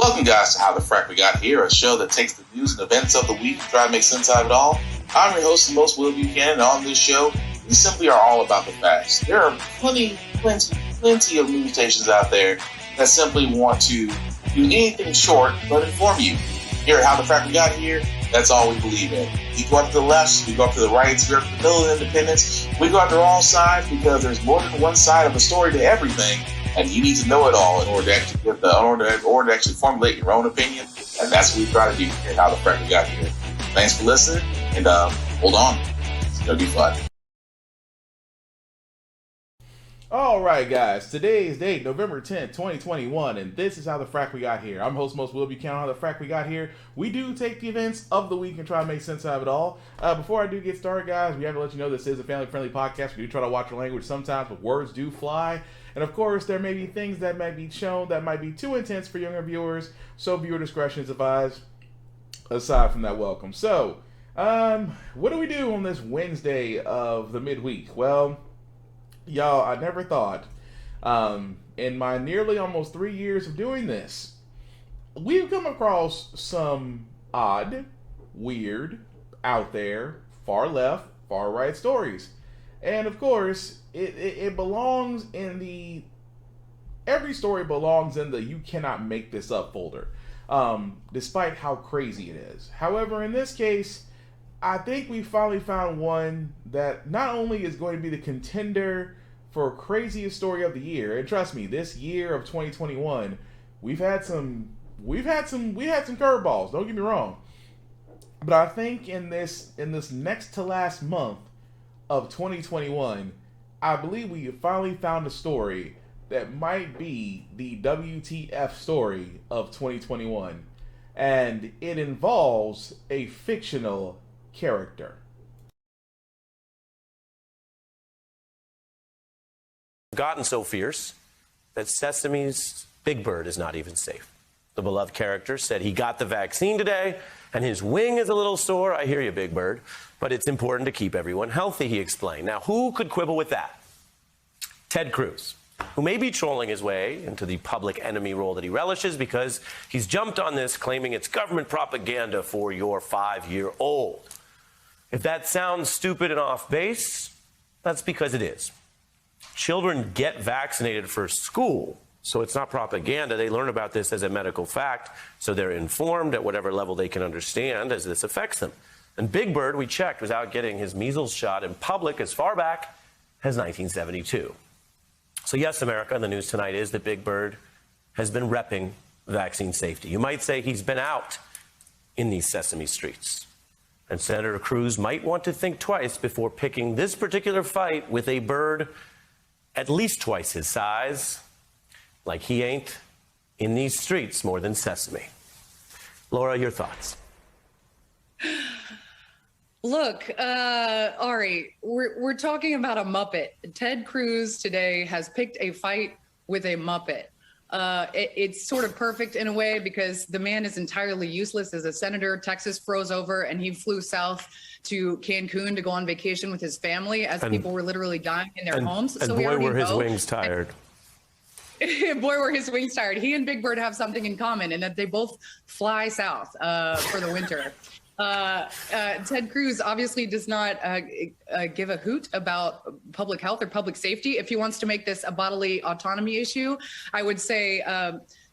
Welcome, guys, to How the Frack We Got Here, a show that takes the news and events of the week and try to make sense out of it all. I'm your host, the most Will Buchanan, and on this show, we simply are all about the facts. There are plenty of news stations out there that simply want to do anything short but inform you. Here at How the Frack We Got Here, that's all we believe in. We go up to the left, we go up to the right, we go up to the middle of independence, we go after all sides because there's more than one side of a story to everything. And you need to know it all in order to actually formulate your own opinion. And that's what we try to do here at How the Frack We Got Here. Thanks for listening, and hold on. It's going to be fun. All right, guys. Today's date, November 10th, 2021, and this is How the Frack We Got Here. I'm host most Will Buchanan. How the Frack We Got Here. We do take the events of the week and try to make sense out of it all. Before I do get started, guys, we have to let you know this is a family-friendly podcast. We do try to watch our language sometimes, but words do fly. And of course, there may be things that might be shown that might be too intense for younger viewers, so viewer discretion is advised. Aside from that, welcome. So, what do we do on this Wednesday of the midweek? Well, y'all, I never thought, in my nearly almost 3 years of doing this, we've come across some odd, weird, out there, far left, far right stories. And of course, it belongs in the, every story belongs in the you cannot make this up folder, despite how crazy it is. However, in this case, I think we finally found one that not only is going to be the contender for craziest story of the year, and trust me, this year of 2021, we had some curveballs, don't get me wrong. But I think in this next to last month of 2021, I believe we finally found a story that might be the WTF story of 2021, and it involves a fictional character. Gotten so fierce that Sesame's Big Bird is not even safe. The beloved character said he got the vaccine today and his wing is a little sore. I hear you, Big Bird, but it's important to keep everyone healthy, he explained. Now, who could quibble with that? Ted Cruz, who may be trolling his way into the public enemy role that he relishes because he's jumped on this claiming it's government propaganda for your 5-year-old. If that sounds stupid and off base, that's because it is. Children get vaccinated for school, so it's not propaganda. They learn about this as a medical fact, so they're informed at whatever level they can understand as this affects them. And Big Bird, we checked, was out getting his measles shot in public as far back as 1972. So yes, America, the news tonight is that Big Bird has been repping vaccine safety. You might say he's been out in these Sesame streets. And Senator Cruz might want to think twice before picking this particular fight with a bird at least twice his size, like he ain't in these streets more than Sesame. Laura, your thoughts? Look, Ari, we're talking about a Muppet. Ted Cruz today has picked a fight with a Muppet. It's sort of perfect in a way because the man is entirely useless as a senator. Texas froze over and he flew south to Cancun to go on vacation with his family as people were literally dying in their homes. And so boy, were his wings tired. Boy, were his wings tired. He and Big Bird have something in common in that they both fly south for the winter. Ted Cruz obviously does not give a hoot about public health or public safety. If he wants to make this a bodily autonomy issue, I would say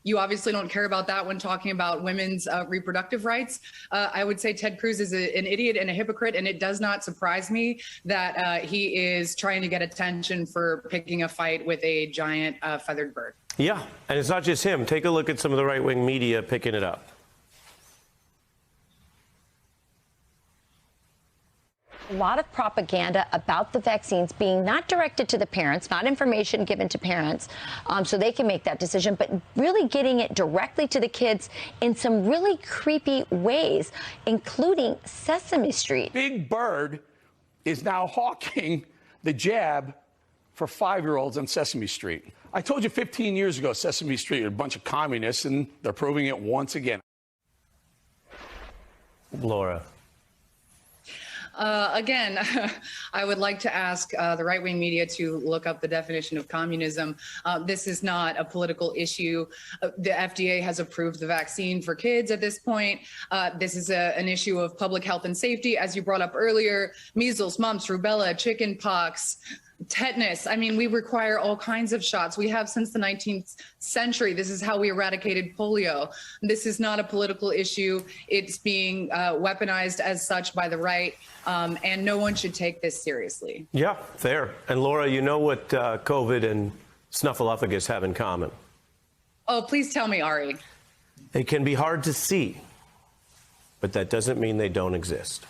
you obviously don't care about that when talking about women's reproductive rights. I would say Ted Cruz is an idiot and a hypocrite, and it does not surprise me that he is trying to get attention for picking a fight with a giant feathered bird. Yeah, and it's not just him. Take a look at some of the right-wing media picking it up. A lot of propaganda about the vaccines being not directed to the parents, not information given to parents so they can make that decision, but really getting it directly to the kids in some really creepy ways, including Sesame Street. Big Bird is now hawking the jab for 5-year-olds on Sesame Street. I told you 15 years ago Sesame Street are a bunch of communists, and they're proving it once again. Laura. Again, I would like to ask the right-wing media to look up the definition of communism. This is not a political issue. The FDA has approved the vaccine for kids at this point. This is an issue of public health and safety, as you brought up earlier: measles, mumps, rubella, chicken pox, tetanus. I mean, we require all kinds of shots. We have since the 19th century. This is how we eradicated polio. This is not a political issue. It's being weaponized as such by the right, and no one should take this seriously. Yeah, fair. And Laura, you know what COVID and snuffleupagus have in common? Oh, please tell me, Ari. They can be hard to see, but that doesn't mean they don't exist.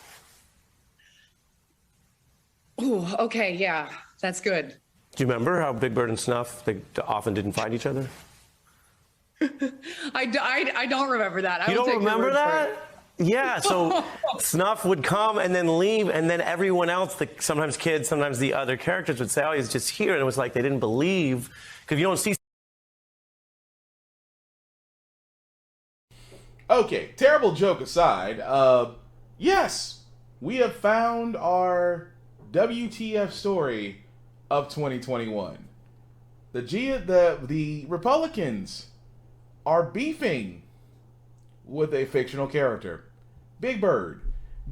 Ooh, okay, yeah. That's good. Do you remember how Big Bird and Snuff, they often didn't find each other? I don't remember that. You don't remember that? Yeah, so Snuff would come and then leave, and then everyone else, sometimes kids, sometimes the other characters would say, oh, he's just here. And it was like they didn't believe, because you don't see. Okay, terrible joke aside, yes, we have found our WTF story of 2021. The Republicans are beefing with a fictional character, Big Bird.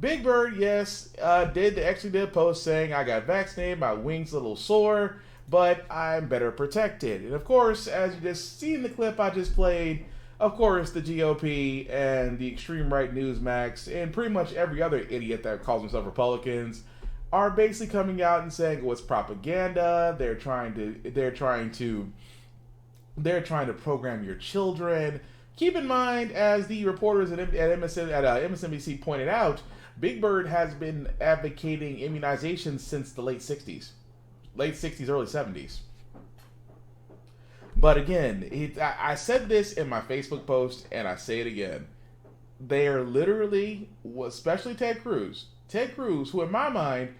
Big Bird, yes, actually did a post saying, I got vaccinated, my wing's a little sore, but I'm better protected. And of course, as you just see in the clip I just played, of course, the GOP and the extreme right Newsmax and pretty much every other idiot that calls themselves Republicans are basically coming out and saying, "Oh, it's propaganda. They're trying to program your children." Keep in mind, as the reporters at MSNBC pointed out, Big Bird has been advocating immunizations since the late 60s, early 70s. But again, I said this in my Facebook post, and I say it again. They are literally, especially Ted Cruz, who in my mind,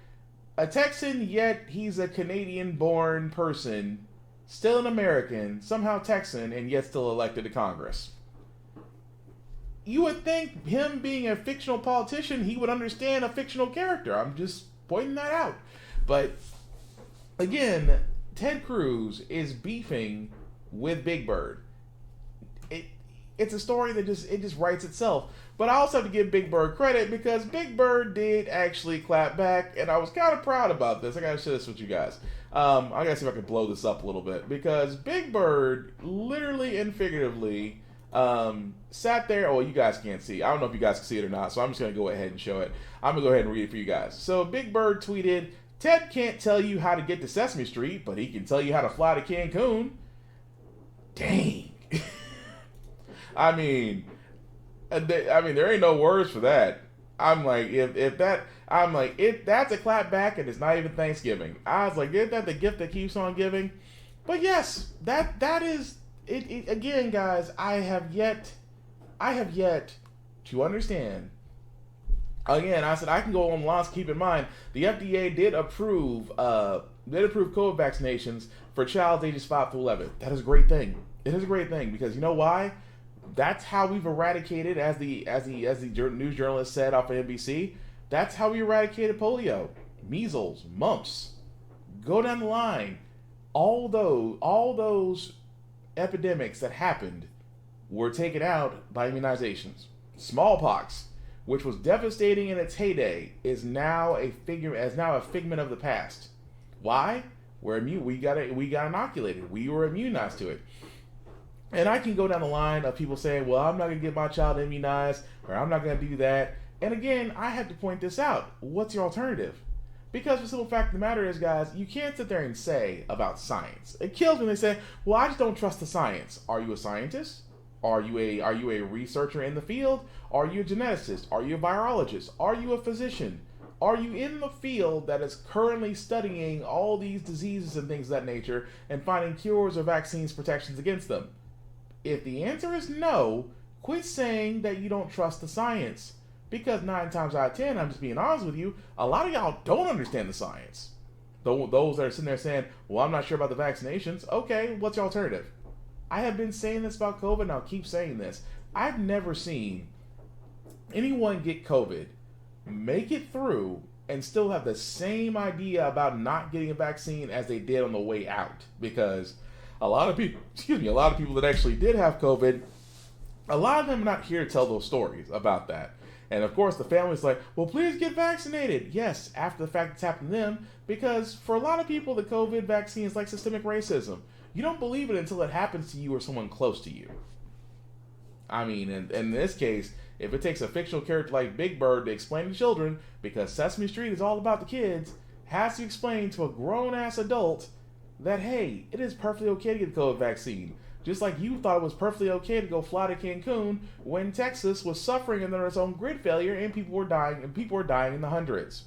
a Texan, yet he's a Canadian-born person, still an American, somehow Texan, and yet still elected to Congress. You would think him being a fictional politician, he would understand a fictional character. I'm just pointing that out. But again, Ted Cruz is beefing with Big Bird. It's a story that just writes itself. But I also have to give Big Bird credit because Big Bird did actually clap back, and I was kind of proud about this. I gotta share this with you guys. I gotta see if I can blow this up a little bit because Big Bird literally and figuratively sat there. Oh, you guys can't see. I don't know if you guys can see it or not, so I'm just gonna go ahead and show it. I'm gonna go ahead and read it for you guys. So Big Bird tweeted, "Ted can't tell you how to get to Sesame Street, but he can tell you how to fly to Cancun." Dang. I mean, there ain't no words for that. I'm like, if that's a clap back and it's not even Thanksgiving. I was like, isn't that the gift that keeps on giving? But yes, that is it. Again, guys, I have yet to understand. Again, I said I can go on lots. Keep in mind, the FDA did approve COVID vaccinations for child ages 5 to 11. That is a great thing. It is a great thing because you know why? That's how we've eradicated, as the news journalist said off of NBC. That's how we eradicated polio, measles, mumps. Go down the line. All those epidemics that happened were taken out by immunizations. Smallpox, which was devastating in its heyday, is now a figment of the past. Why? We're immune. We got inoculated. We were immunized to it. And I can go down the line of people saying, well, I'm not going to get my child immunized, or I'm not going to do that. And again, I have to point this out. What's your alternative? Because the simple fact of the matter is, guys, you can't sit there and say about science. It kills me when they say, well, I just don't trust the science. Are you a scientist? Are you a researcher in the field? Are you a geneticist? Are you a virologist? Are you a physician? Are you in the field that is currently studying all these diseases and things of that nature and finding cures or vaccines protections against them? If the answer is no, quit saying that you don't trust the science. Because 9 times out of 10, I'm just being honest with you, a lot of y'all don't understand the science. Those that are sitting there saying, well, I'm not sure about the vaccinations. Okay, what's your alternative? I have been saying this about COVID, and I'll keep saying this. I've never seen anyone get COVID, make it through, and still have the same idea about not getting a vaccine as they did on the way out. Because a lot of people that actually did have COVID, a lot of them are not here to tell those stories about that. And of course, the family's like, well, please get vaccinated. Yes, after the fact it's happened to them, because for a lot of people, the COVID vaccine is like systemic racism. You don't believe it until it happens to you or someone close to you. I mean, in this case, if it takes a fictional character like Big Bird to explain to children, because Sesame Street is all about the kids, has to explain to a grown-ass adult that, hey, it is perfectly okay to get the COVID vaccine. Just like you thought it was perfectly okay to go fly to Cancun when Texas was suffering under its own grid failure and people were dying in the hundreds.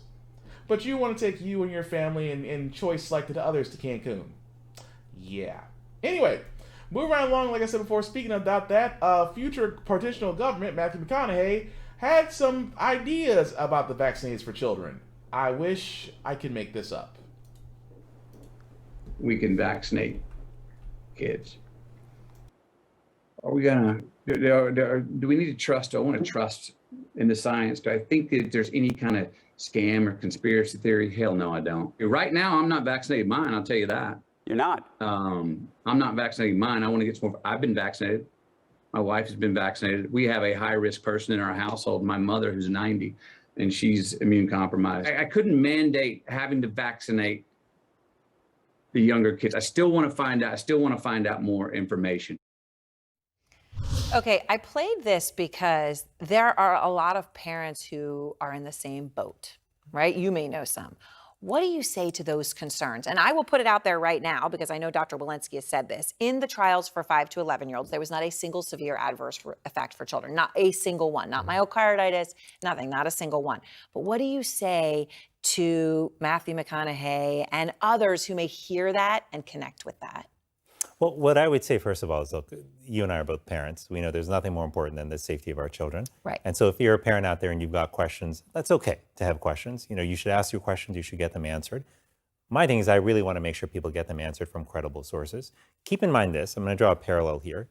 But you want to take you and your family and choice selected others to Cancun. Yeah. Anyway, moving right along, like I said before, speaking about that, future partitional government, Matthew McConaughey, had some ideas about the vaccines for children. I wish I could make this up. We can vaccinate kids. Are we gonna, do we need to trust? Do I want to trust in the science? Do I think that there's any kind of scam or conspiracy theory? Hell no, I don't. Right now, I'm not vaccinated mine, I'll tell you that. You're not? I'm not vaccinating mine. I want to get some more. I've been vaccinated. My wife has been vaccinated. We have a high-risk person in our household, my mother, who's 90, and she's immune compromised. I couldn't mandate having to vaccinate the younger kids. I still want to find out more information. Okay, I played this because there are a lot of parents who are in the same boat, right? You may know some. What do you say to those concerns? And I will put it out there right now because I know Dr. Walensky has said this. In the trials for 5 to 11-year-olds, there was not a single severe adverse effect for children, not a single one, not myocarditis, nothing, not a single one. But what do you say to Matthew McConaughey and others who may hear that and connect with that? Well, what I would say, first of all, is, look, you and I are both parents. We know there's nothing more important than the safety of our children. Right. And so if you're a parent out there and you've got questions, that's okay to have questions. You know, you should ask your questions. You should get them answered. My thing is I really want to make sure people get them answered from credible sources. Keep in mind this. I'm going to draw a parallel here.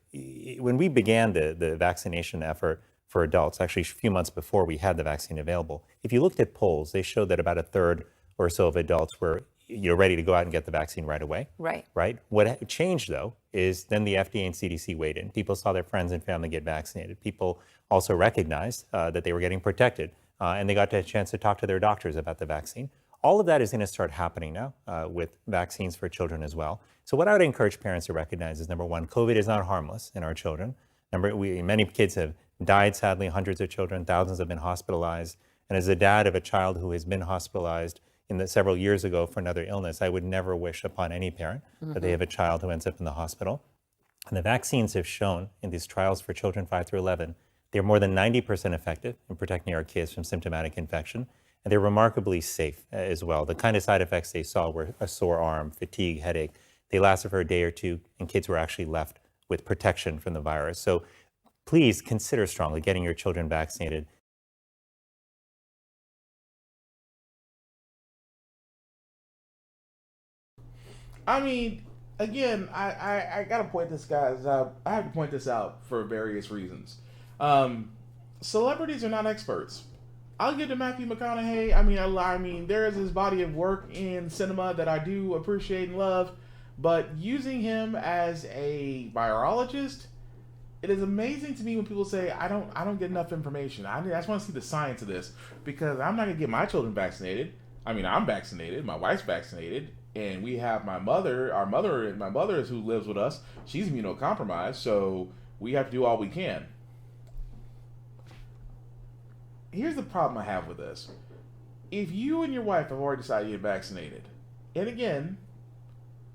When we began the vaccination effort for adults, actually a few months before we had the vaccine available, if you looked at polls, they showed that about a third or so of adults were ready to go out and get the vaccine right away. Right. Right. What changed, though, is then the FDA and CDC weighed in. People saw their friends and family get vaccinated. People also recognized that they were getting protected, and they got a chance to talk to their doctors about the vaccine. All of that is going to start happening now with vaccines for children as well. So what I would encourage parents to recognize is, number one, COVID is not harmless in our children. Many kids have died, sadly, hundreds of children, thousands have been hospitalized. And as a dad of a child who has been hospitalized several years ago for another illness, I would never wish upon any parent that they have a child who ends up in the hospital. And the vaccines have shown in these trials for children 5 through 11, they're more than 90% effective in protecting our kids from symptomatic infection. And they're remarkably safe as well. The kind of side effects they saw were a sore arm, fatigue, headache. They lasted for a day or two, and kids were actually left with protection from the virus. So please consider strongly getting your children vaccinated. I mean, again, I gotta point this out. I have to point this out for various reasons. Celebrities are not experts. I'll give to Matthew McConaughey. I mean, there is his body of work in cinema that I do appreciate and love, but using him as a virologist, it is amazing to me when people say I don't get enough information. I just want to see the science of this, because I'm not gonna get my children vaccinated. I mean, I'm vaccinated. My wife's vaccinated. And we have my mother who lives with us. She's immunocompromised, so we have to do all we can. Here's the problem I have with this. If you and your wife have already decided to get vaccinated, and again,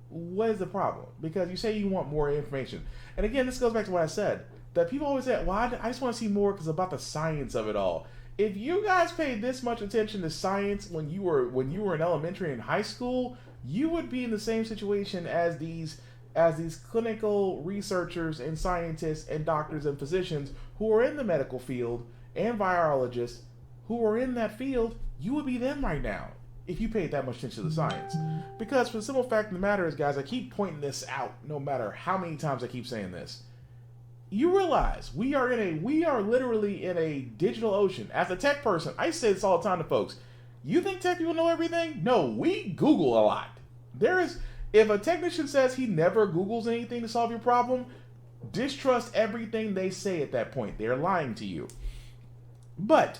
what is the problem? Because you say you want more information. And again, this goes back to what I said, that people always say, well, I just want to see more because about the science of it all. If you guys paid this much attention to science when you were in elementary and high school, you would be in the same situation as these clinical researchers and scientists and doctors and physicians who are in the medical field and virologists who are in that field. You would be them right now if you paid that much attention to the science. Because for the simple fact of the matter is, guys, I keep pointing this out no matter how many times I keep saying this. You realize we are literally in a digital ocean. As a tech person, I say this all the time to folks. You think tech people know everything? No, we Google a lot. If a technician says he never Googles anything to solve your problem, distrust everything they say at that point. They're lying to you. But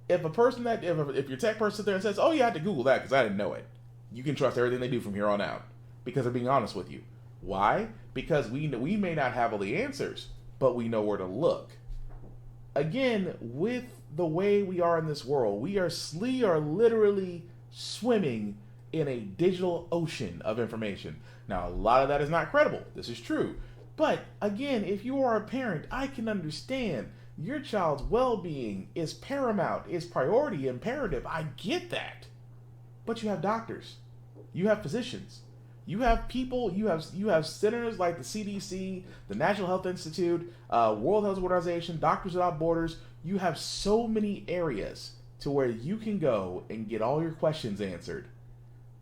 if your tech person sits there and says, "Oh yeah, I had to Google that because I didn't know it," you can trust everything they do from here on out because they're being honest with you. Why? Because we may not have all the answers, but we know where to look. Again, with the way we are in this world, we are literally swimming in a digital ocean of information. Now, a lot of that is not credible. This is true. But again, if you are a parent, I can understand your child's well-being is paramount, is priority, imperative. I get that. But you have doctors. You have physicians. You have people, you have centers like the CDC, the National Health Institute, World Health Organization, Doctors Without Borders. You have so many areas to where you can go and get all your questions answered.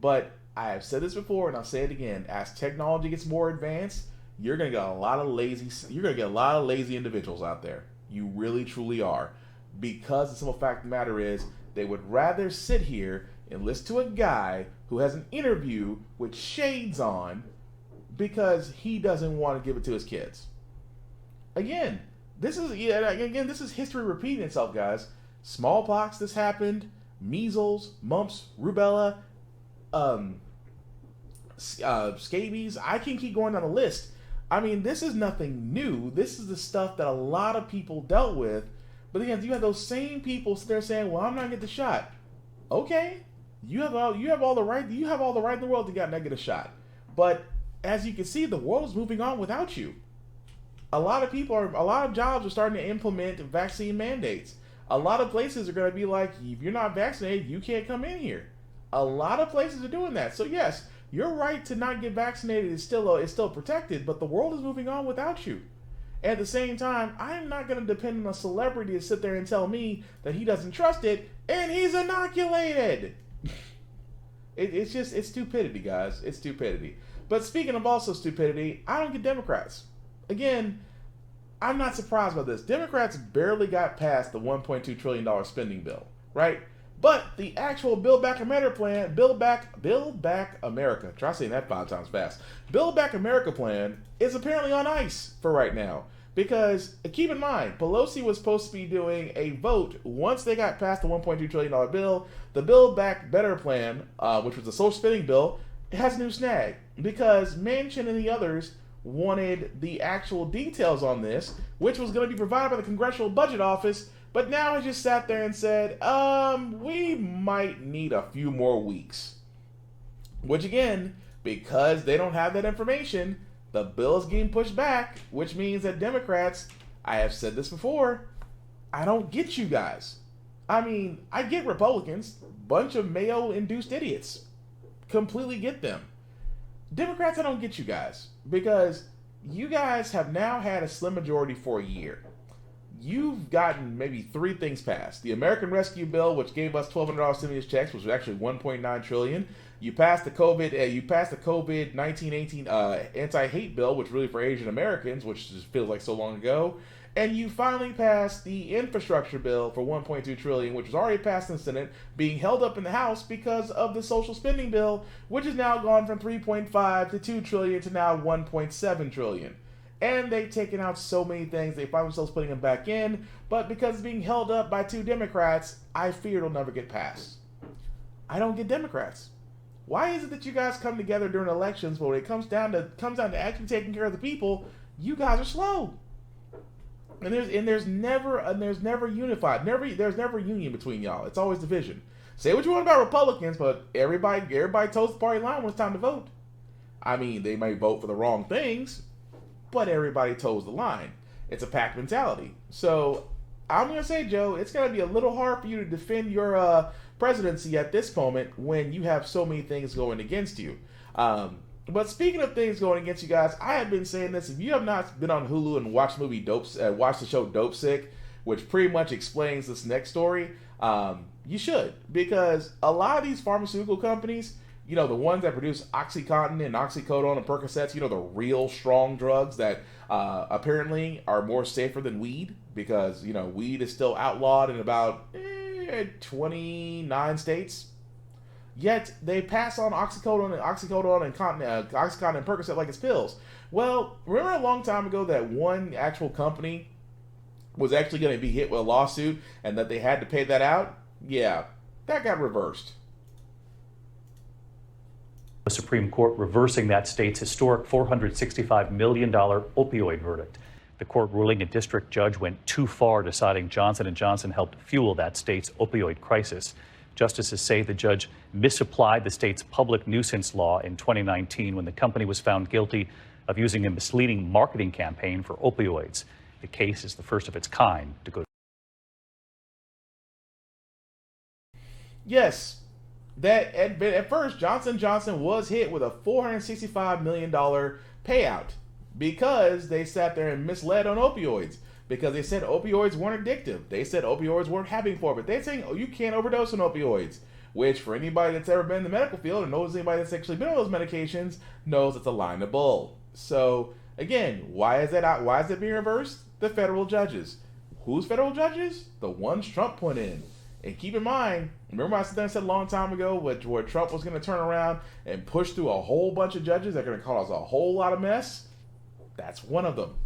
But I have said this before and I'll say it again, as technology gets more advanced, you're gonna get a lot of lazy individuals out there. You really truly are. Because the simple fact of the matter is, they would rather sit here and listen to a guy who has an interview with shades on because he doesn't want to give it to his kids. Again, this is history repeating itself, guys. Smallpox, this happened. Measles, mumps, rubella, scabies. I can keep going down the list. I mean, this is nothing new. This is the stuff that a lot of people dealt with. But again, you have those same people sit there saying, "Well, I'm not gonna get the shot." Okay, you have all the right in the world to not get a shot. But as you can see, the world is moving on without you. A lot of jobs are starting to implement vaccine mandates. A lot of places are going to be like, if you're not vaccinated, you can't come in here. A lot of places are doing that. So yes, your right to not get vaccinated is still protected, but the world is moving on without you. At the same time, I'm not going to depend on a celebrity to sit there and tell me that he doesn't trust it, and he's inoculated. It's stupidity, guys. It's stupidity. But speaking of also stupidity, I don't get Democrats. Again, I'm not surprised by this. Democrats barely got past the $1.2 trillion spending bill, right? But the actual Build Back America plan, Build Back America, try saying that 5 times fast. Build Back America plan is apparently on ice for right now. Because, keep in mind, Pelosi was supposed to be doing a vote once they got past the $1.2 trillion bill. The Build Back Better plan, which was the social spending bill, has a new snag. Because Manchin and the others wanted the actual details on this, which was going to be provided by the Congressional Budget Office, but now he just sat there and said, we might need a few more weeks. Which again, because they don't have that information, the bill is getting pushed back, which means that Democrats, I have said this before, I don't get you guys. I mean, I get Republicans, bunch of Mayo-induced idiots. Completely get them. Democrats, I don't get you guys, because you guys have now had a slim majority for a year. You've gotten maybe 3 things passed. The American Rescue Bill, which gave us $1,200 stimulus checks, which was actually $1.9 trillion. You passed the COVID-19 anti-hate bill, which really for Asian Americans, which just feels like so long ago. And you finally passed the infrastructure bill for $1.2 trillion, which was already passed in the Senate, being held up in the House because of the social spending bill, which has now gone from 3.5 to 2 trillion to now 1.7 trillion. And they've taken out so many things, they find themselves putting them back in, but because it's being held up by 2 Democrats, I fear it'll never get passed. I don't get Democrats. Why is it that you guys come together during elections, but when it comes down to actually taking care of the people, you guys are slow? And there's never unified. There's never union between y'all. It's always division. Say what you want about Republicans, but everybody toes the party line when it's time to vote. I mean, they may vote for the wrong things, but everybody toes the line. It's a pack mentality. So I'm gonna say, Joe, it's gonna be a little hard for you to defend your presidency at this moment when you have so many things going against you. But speaking of things going against you guys, I have been saying this. If you have not been on Hulu and watched the show Dope Sick, which pretty much explains this next story, you should, because a lot of these pharmaceutical companies, you know, the ones that produce OxyContin and oxycodone and Percocets, you know, the real strong drugs that apparently are more safer than weed, because, you know, weed is still outlawed in about in 29 states. Yet they pass on oxycodone and Oxycontin and Percocet like it's pills. Well, remember a long time ago that one actual company was actually going to be hit with a lawsuit and that they had to pay that out? Yeah, that got reversed. The Supreme Court reversing that state's historic $465 million opioid verdict. The court ruling a district judge went too far, deciding Johnson & Johnson helped fuel that state's opioid crisis. Justices say the judge misapplied the state's public nuisance law in 2019 when the company was found guilty of using a misleading marketing campaign for opioids. The case is the first of its kind to go. Yes, that at first Johnson & Johnson was hit with a $465 million payout because they sat there and misled on opioids. Because they said opioids weren't addictive. They said opioids weren't happening for it. But they're saying, oh, you can't overdose on opioids. Which, for anybody that's ever been in the medical field and knows anybody that's actually been on those medications, knows it's a line of bull. So, again, why is that being reversed? The federal judges. Who's federal judges? The ones Trump put in. And keep in mind, remember I said a long time ago where Trump was going to turn around and push through a whole bunch of judges that are going to cause a whole lot of mess? That's one of them.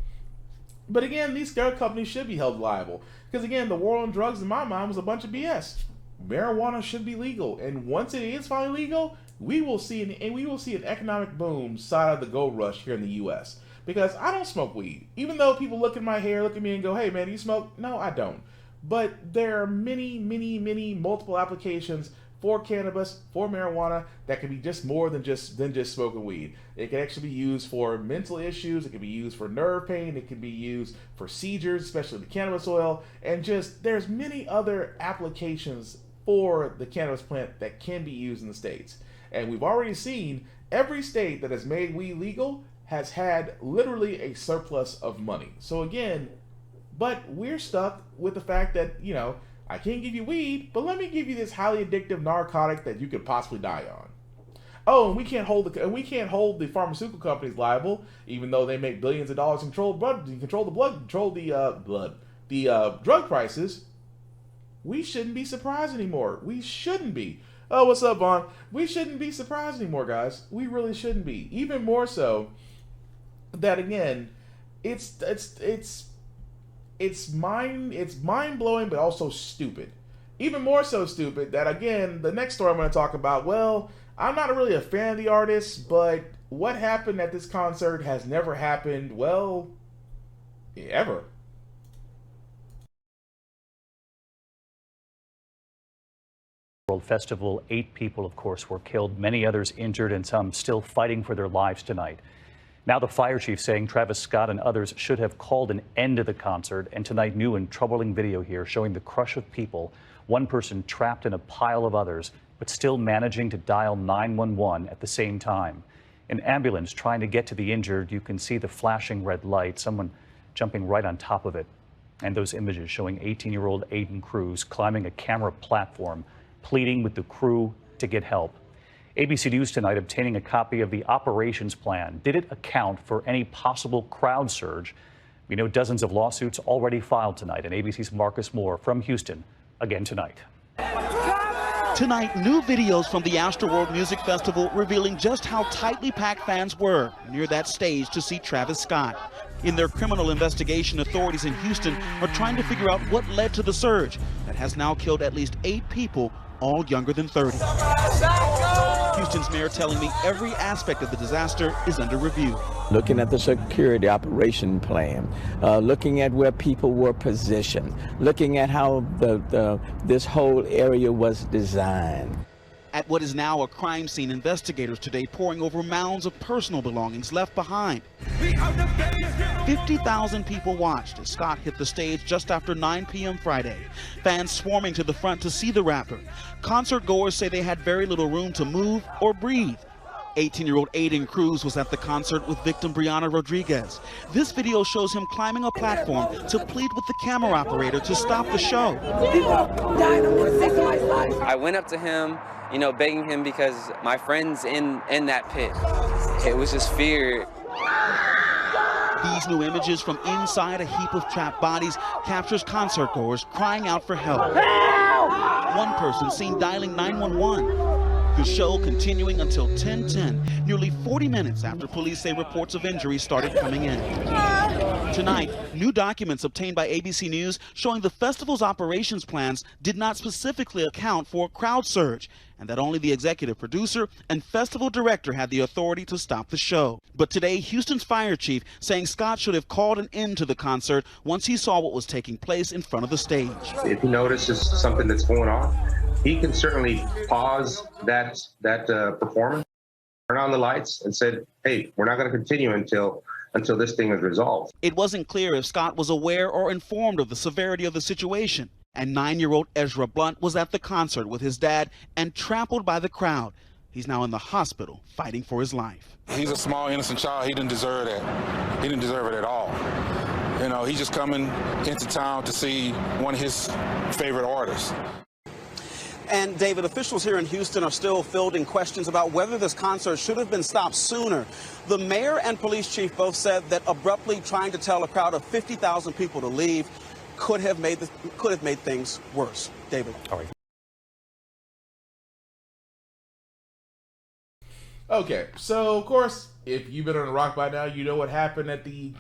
But again, these companies should be held liable. Because again, the war on drugs in my mind was a bunch of BS. Marijuana should be legal. And once it is finally legal, we will see an economic boom side of the gold rush here in the US. Because I don't smoke weed. Even though people look at my hair, look at me and go, hey man, do you smoke? No, I don't. But there are many multiple applications for cannabis, for marijuana, that can be just more than just smoking weed. It can actually be used for mental issues, it can be used for nerve pain, it can be used for seizures, especially the cannabis oil, and just there's many other applications for the cannabis plant that can be used in the states. And we've already seen every state that has made weed legal has had literally a surplus of money. So again, but we're stuck with the fact that, I can't give you weed, but let me give you this highly addictive narcotic that you could possibly die on. Oh, and we can't hold the pharmaceutical companies liable, even though they make billions of dollars and control the drug prices. We shouldn't be surprised anymore. We shouldn't be. Oh, what's up, Vaughn? We shouldn't be surprised anymore, guys. We really shouldn't be. Even more so that again, it's mind-blowing, but also stupid. Even more so stupid that, again, the next story I'm going to talk about, well, I'm not really a fan of the artist, but what happened at this concert has never happened, well, ever. World Festival, 8 people, of course, were killed, many others injured, and some still fighting for their lives tonight. Now the fire chief saying Travis Scott and others should have called an end to the concert, and tonight new and troubling video here showing the crush of people, one person trapped in a pile of others, but still managing to dial 911 at the same time. An ambulance trying to get to the injured, you can see the flashing red light, someone jumping right on top of it. And those images showing 18-year-old Aiden Cruz climbing a camera platform, pleading with the crew to get help. ABC News tonight obtaining a copy of the operations plan. Did it account for any possible crowd surge? We know dozens of lawsuits already filed tonight, and ABC's Marcus Moore from Houston again tonight. Tonight, new videos from the Astroworld Music Festival revealing just how tightly packed fans were near that stage to see Travis Scott. In their criminal investigation, authorities in Houston are trying to figure out what led to the surge that has now killed at least 8 people, all younger than 30. Houston's mayor telling me every aspect of the disaster is under review. Looking at the security operation plan, looking at where people were positioned, looking at how this whole area was designed. At what is now a crime scene, investigators today poring over mounds of personal belongings left behind. 50,000 people watched as Scott hit the stage just after 9 p.m. Friday. Fans swarming to the front to see the rapper. Concert goers say they had very little room to move or breathe. 18-year-old Aiden Cruz was at the concert with victim Brianna Rodriguez. This video shows him climbing a platform to plead with the camera operator to stop the show. I went up to him, begging him because my friend's in that pit. It was just fear. These new images from inside a heap of trapped bodies captures concert goers crying out for help. One person seen dialing 911. The show continuing until 10:10, nearly 40 minutes after police say reports of injuries started coming in. Tonight, new documents obtained by ABC News showing the festival's operations plans did not specifically account for a crowd surge, and that only the executive producer and festival director had the authority to stop the show. But today, Houston's fire chief saying Scott should have called an end to the concert once he saw what was taking place in front of the stage. If he notices something that's going on, he can certainly pause that performance, turn on the lights, and said, "Hey, we're not going to continue until this thing is resolved." It wasn't clear if Scott was aware or informed of the severity of the situation. And 9-year-old Ezra Blunt was at the concert with his dad and trampled by the crowd. He's now in the hospital fighting for his life. He's a small, innocent child. He didn't deserve that. He didn't deserve it at all. You know, he's just coming into town to see one of his favorite artists. And David, officials here in Houston are still fielding questions about whether this concert should have been stopped sooner. The mayor and police chief both said that abruptly trying to tell a crowd of 50,000 people to leave could have made things worse. David. All right. Okay, so of course, if you've been on the rock by now, you know what happened at the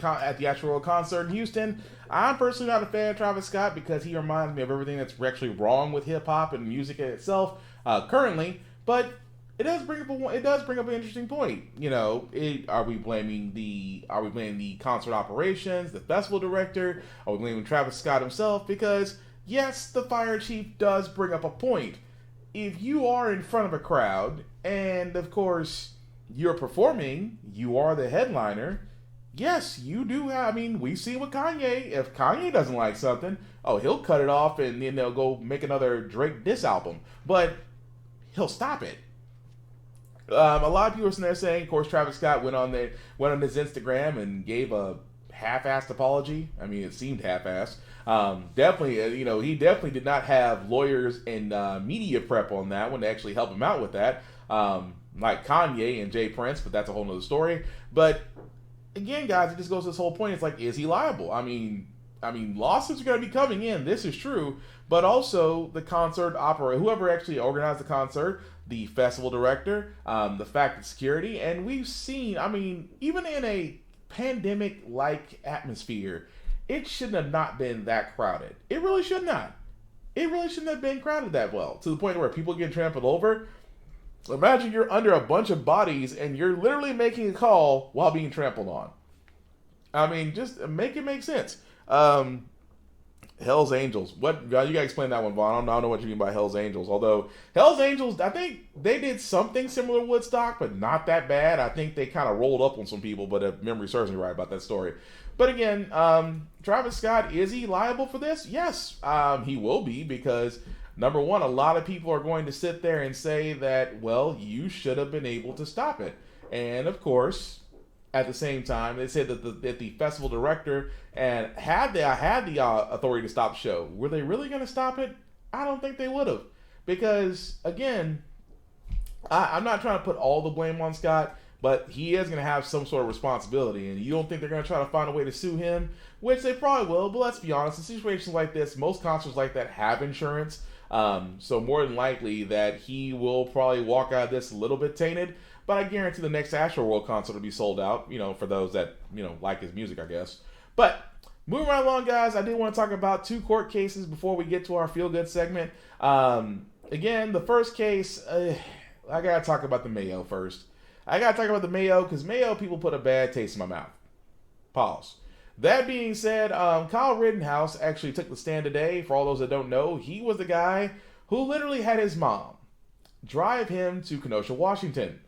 actual concert in Houston. I'm personally not a fan of Travis Scott because he reminds me of everything that's actually wrong with hip hop and music in itself currently. But it does bring up an interesting point. You know, are we blaming the concert operations, the festival director? Are we blaming Travis Scott himself? Because yes, the fire chief does bring up a point. If you are in front of a crowd and of course you're performing, you are the headliner, yes, you do have, I mean, we see with Kanye, if Kanye doesn't like something, he'll cut it off and then they'll go make another Drake diss album, but he'll stop it. A lot of people are sitting there saying, of course, Travis Scott went on his Instagram and gave a half-assed apology. I mean, it seemed half-assed. Definitely, he definitely did not have lawyers and media prep on that one to actually help him out with that, like Kanye and Jay Prince, but that's a whole nother story. But again, guys, it just goes to this whole point. It's like, is he liable? I mean, lawsuits are going to be coming in. This is true, but also the concert operator, whoever actually organized the concert, the festival director, the fact that security, and we've seen, I mean, even in a pandemic-like atmosphere, it shouldn't have not been that crowded. It really should not. It really shouldn't have been crowded that well, to the point where people get trampled over. Imagine you're under a bunch of bodies and you're literally making a call while being trampled on. I mean, just make it make sense. Hell's Angels. What, you gotta explain that one, Vaughn. I don't know what you mean by Hell's Angels. Although Hell's Angels, I think they did something similar to Woodstock, but not that bad. I think they kind of rolled up on some people, but if memory serves me right about that story. But again, Travis Scott, is he liable for this? Yes, he will be, because number one, a lot of people are going to sit there and say that, well, you should have been able to stop it. And of course, at the same time, they said that the festival director and had the authority to stop the show. Were they really going to stop it? I don't think they would have, because again, I'm not trying to put all the blame on Scott, but he is going to have some sort of responsibility, and you don't think they're going to try to find a way to sue him, which they probably will. But let's be honest, in situations like this, most concerts like that have insurance, so more than likely that he will probably walk out of this a little bit tainted. But I guarantee the next Astroworld concert will be sold out, for those that, like his music, I guess. But moving right along, guys, I did want to talk about 2 court cases before we get to our feel-good segment. Again, the first case, I got to talk about the Mayo first. I got to talk about the Mayo because Mayo people put a bad taste in my mouth. Pause. That being said, Kyle Rittenhouse actually took the stand today. For all those that don't know, he was the guy who literally had his mom drive him to Kenosha, Washington,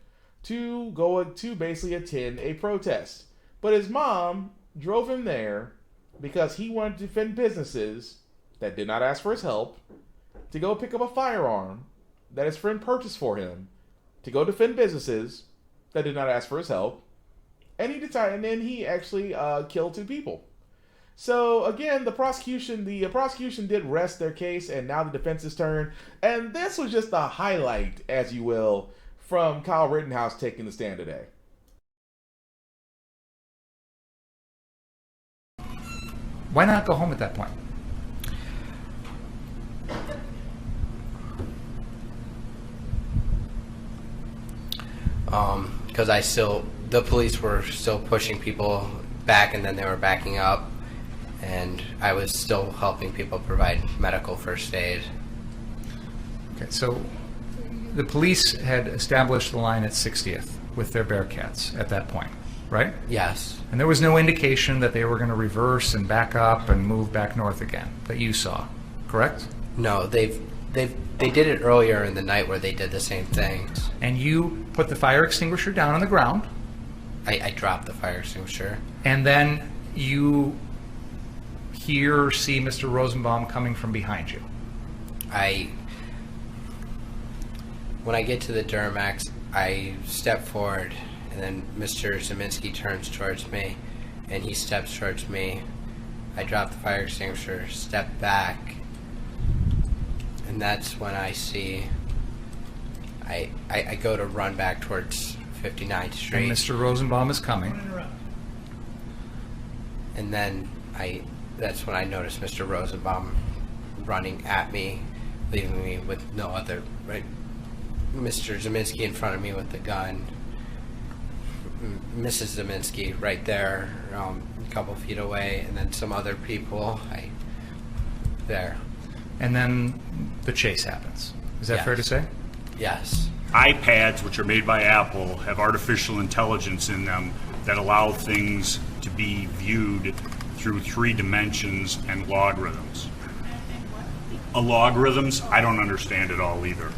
to go to basically attend a protest. But his mom drove him there because he wanted to defend businesses that did not ask for his help, to go pick up a firearm that his friend purchased for him, to go defend businesses that did not ask for his help, and then he actually killed 2 people. So again, the prosecution did rest their case, and now the defense's turn. And this was just a highlight, as you will, from Kyle Rittenhouse taking the stand today. Why not go home at that point? because the police were still pushing people back, and then they were backing up, and I was still helping people provide medical first aid. Okay, so the police had established the line at 60th with their Bearcats at that point, right? Yes. And there was no indication that they were going to reverse and back up and move back north again that you saw, correct? No, they did it earlier in the night where they did the same thing. And you put the fire extinguisher down on the ground. I dropped the fire extinguisher. And then you hear or see Mr. Rosenbaum coming from behind you. When I get to the Duramax, I step forward, and then Mr. Zeminski turns towards me, and he steps towards me. I drop the fire extinguisher, step back, and that's when I see, I go to run back towards 59th Street. And Mr. Rosenbaum is coming. And then that's when I notice Mr. Rosenbaum running at me, leaving me with no other, right? Mr. Zeminski in front of me with the gun, Mrs. Zeminski right there, a couple feet away, and then some other people there. And then the chase happens. Is that fair to say? Yes. iPads, which are made by Apple, have artificial intelligence in them that allow things to be viewed through 3 dimensions and logarithms. Logarithms, I don't understand it all either.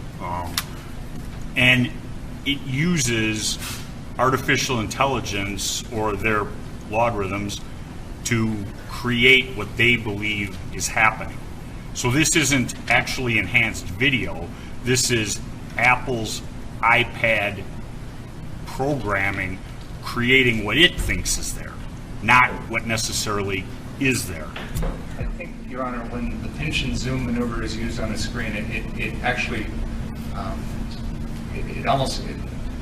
And it uses artificial intelligence or their logarithms to create what they believe is happening. So this isn't actually enhanced video. This is Apple's iPad programming creating what it thinks is there, not what necessarily is there. I think, Your Honor, when the pinch and zoom maneuver is used on the screen, it actually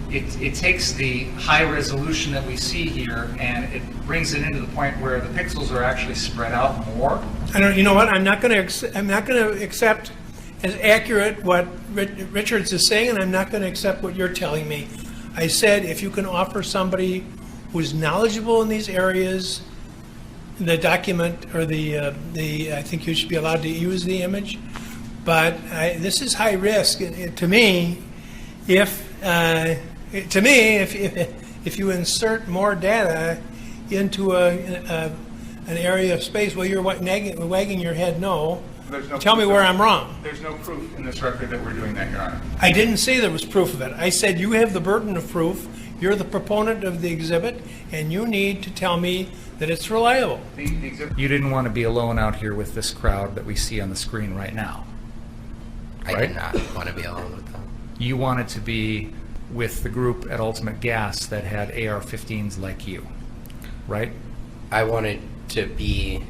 it takes the high resolution that we see here and it brings it into the point where the pixels are actually spread out more. I don't. You know what? I'm not going to accept as accurate what Richards is saying, and I'm not going to accept what you're telling me. I said if you can offer somebody who's knowledgeable in these areas, the document or I think you should be allowed to use the image. But this is high risk to me. If you insert more data into an area of space, well, you're wagging your head no. Tell me where I'm wrong. There's no proof in this record that we're doing that, Your Honor. I didn't say there was proof of it. I said you have the burden of proof. You're the proponent of the exhibit, and you need to tell me that it's reliable. You didn't want to be alone out here with this crowd that we see on the screen right now. I did not want to be alone with them. You wanted to be with the group at Ultimate Gas that had AR-15s like you, right? I wanted to be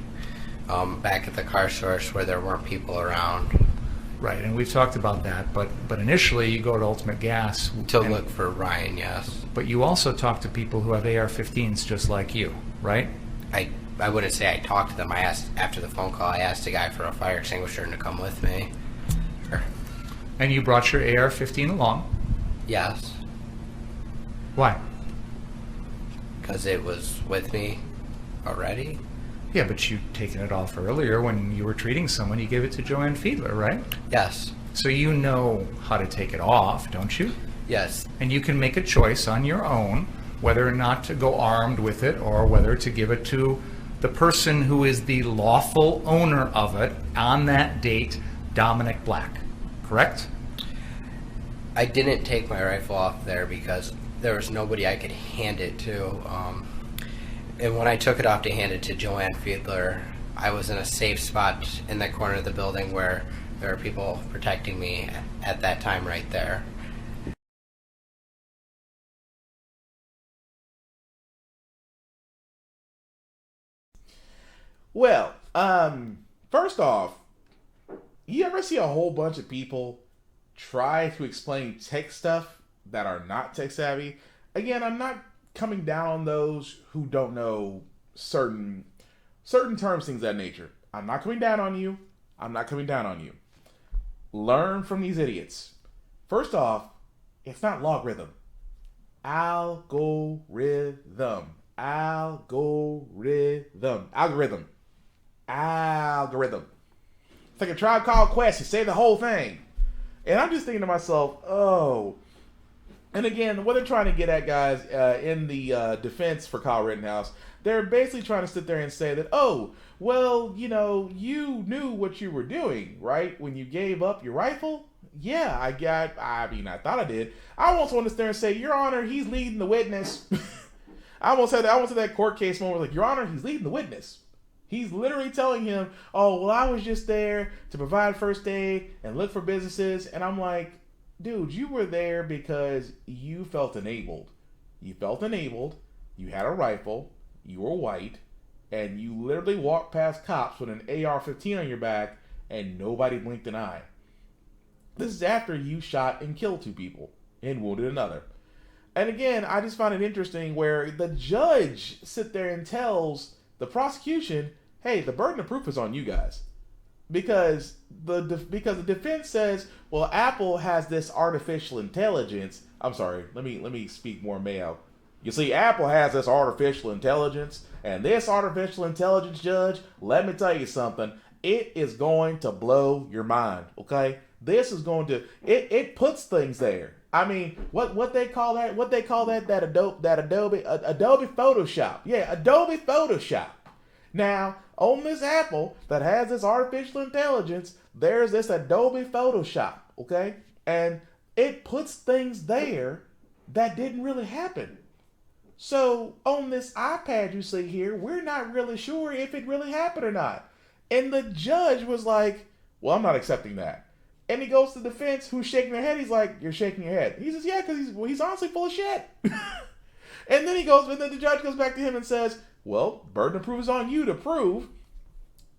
back at the car source where there weren't people around. Right, and we've talked about that, but initially you go to Ultimate Gas to look for Ryan, yes. But you also talk to people who have AR-15s just like you, right? I wouldn't say I talked to them. I asked, after the phone call, I asked a guy for a fire extinguisher to come with me. And you brought your AR-15 along? Yes. Why? Because it was with me already. Yeah, but you'd taken it off earlier when you were treating someone. You gave it to Joanne Fiedler, right? Yes. So you know how to take it off, don't you? Yes. And you can make a choice on your own whether or not to go armed with it or whether to give it to the person who is the lawful owner of it on that date, Dominic Black. Correct? I didn't take my rifle off there because there was nobody I could hand it to. And when I took it off to hand it to Joanne Fiedler, I was in a safe spot in the corner of the building where there were people protecting me at that time right there. Well, first off, you ever see a whole bunch of people try to explain tech stuff that are not tech savvy? Again, I'm not coming down on those who don't know certain terms, things of that nature. I'm not coming down on you. I'm not coming down on you. Learn from these idiots. First off, it's not logarithm. Algorithm. Algorithm. Algorithm. Algorithm. It's like a Tribe Called Quest. You say the whole thing. And I'm just thinking to myself, oh. And again, what they're trying to get at, guys, in the defense for Kyle Rittenhouse, they're basically trying to sit there and say that, oh, well, you know, you knew what you were doing, right? When you gave up your rifle? Yeah, I thought I did. I almost want to stand there and say, Your Honor, he's leading the witness. I almost said that court case moment, like, Your Honor, he's leading the witness. He's literally telling him, oh, well, I was just there to provide first aid and look for businesses. And I'm like, dude, you were there because you felt enabled. You felt enabled. You had a rifle. You were white. And you literally walked past cops with an AR-15 on your back and nobody blinked an eye. This is after you shot and killed 2 people and wounded another. And again, I just find it interesting where the judge sit there and tells the prosecution, hey, the burden of proof is on you guys. Because the defense says, well, Apple has this artificial intelligence. I'm sorry, let me speak more Mayo. You see, Apple has this artificial intelligence, and this artificial intelligence, Judge, let me tell you something. It is going to blow your mind, okay? This is going to, it puts things there. I mean, what they call that? What they call that Adobe Photoshop. Yeah, Adobe Photoshop. Now, on this Apple that has this artificial intelligence, there's this Adobe Photoshop, okay? And it puts things there that didn't really happen. So on this iPad you see here, we're not really sure if it really happened or not. And the judge was like, well, I'm not accepting that. And he goes to the defense, who's shaking their head. He's like, you're shaking your head. He says, yeah, because he's honestly full of shit. And then the judge goes back to him and says, well, burden of proof is on you to prove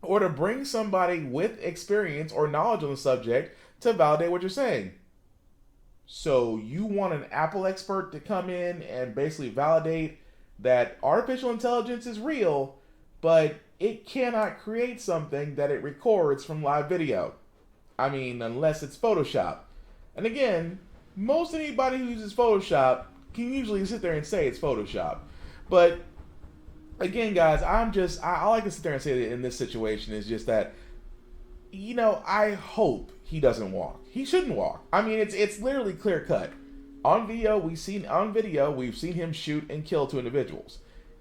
or to bring somebody with experience or knowledge on the subject to validate what you're saying. So you want an Apple expert to come in and basically validate that artificial intelligence is real, but it cannot create something that it records from live video. I mean, unless it's Photoshop. And again, most anybody who uses Photoshop can usually sit there and say it's Photoshop. But again, guys, all I can sit there and say in this situation is just that, you know, I hope he doesn't walk. He shouldn't walk. I mean, it's literally clear cut. On video, we've seen him shoot and kill 2 individuals.